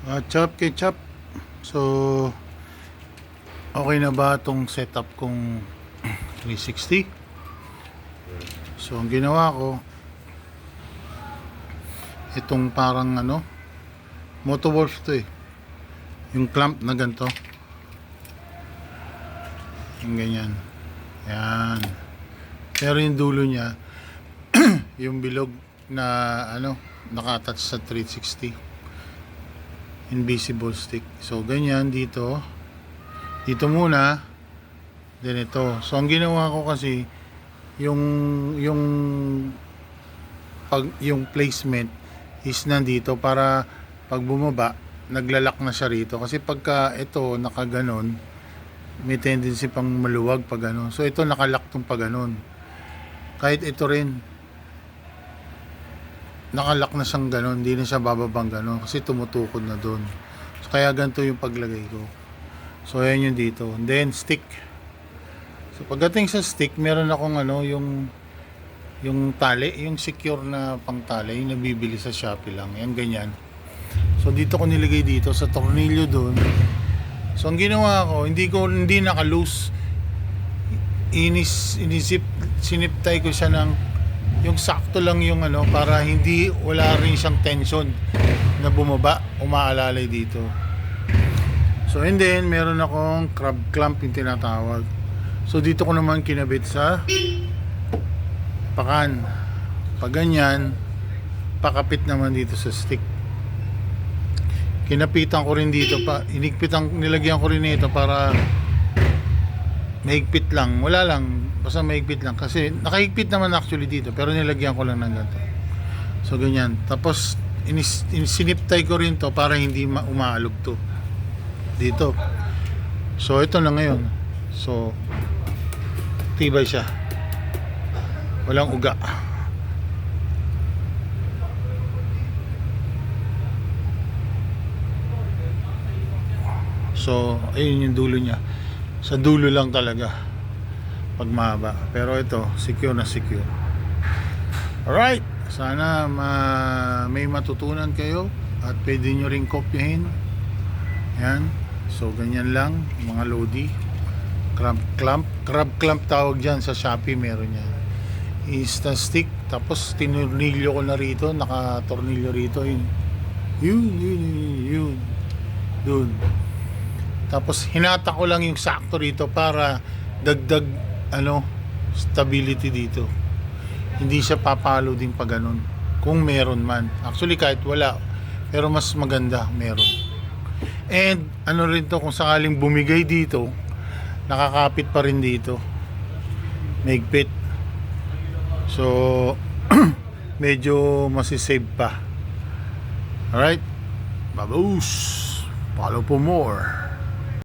Chop ketchup. So, okay na ba itong setup kong 360? So, ang ginawa ko, itong parang Motovolf to eh. Yung clamp na ganito. Yung ganyan. Yan. Pero yung dulo niya, yung bilog na naka-attach sa 360. Invisible stick. So, ganyan dito. Dito muna. Then ito. So, ang ginawa ko kasi, yung placement is nandito para pag bumaba, naglalak na siya rito. Kasi pagka ito nakaganon, may tendency pang maluwag pag gano'n. So, ito nakalak tong pag gano'n. Kahit ito rin, nakalak na siyang gano'n, hindi na siya bababang gano'n kasi tumutukod na doon. So, kaya ganito yung paglagay ko. So, ayan yung dito. And then, stick. So, pagdating sa stick, meron akong yung tali, yung secure na pang tali, yung nabibili sa Shopee lang. Yan, ganyan. So, dito ko nilagay dito, sa tornilyo doon. So, ang ginawa ko, hindi naka-loose. Siniptay ko siya ng yung sakto lang yung para wala rin siyang tension na bumaba, umaalalay dito. So, and then meron akong crab clamp yung tinatawag. So, dito ko naman kinabit sa pakan. Pag ganyan, pakapit naman dito sa stick. Kinapitan ko rin dito nilagyan ko rin ito para mahigpit lang. Wala lang, basta mahigpit lang kasi nakahigpit naman actually dito pero nilagyan ko lang ng ganito. So ganyan. Tapos siniptay ko rin to para hindi umaalog to dito. So ito na ngayon. So tibay siya. Walang uga. So ayun yung dulo niya. Sa dulo lang talaga pag mahaba, pero ito secure na secure. Alright, sana may matutunan kayo at pwede nyo rin kopyahin. Yan. So ganyan lang mga lodi. Crab clamp tawag dyan sa Shopee, meron yan. Insta stick, tapos tinurnilyo ko na rito, naka-tornilyo rito yun dun. Tapos hinata ko lang yung sakto rito para dagdag stability dito. Hindi siya papalo din pag ganun. Kung meron man. Actually kahit wala, pero mas maganda meron. And rin to, kung sakaling bumigay dito, nakakapit pa rin dito. Mahigpit. So medyo masisave pa. Alright. Babush. Follow for more.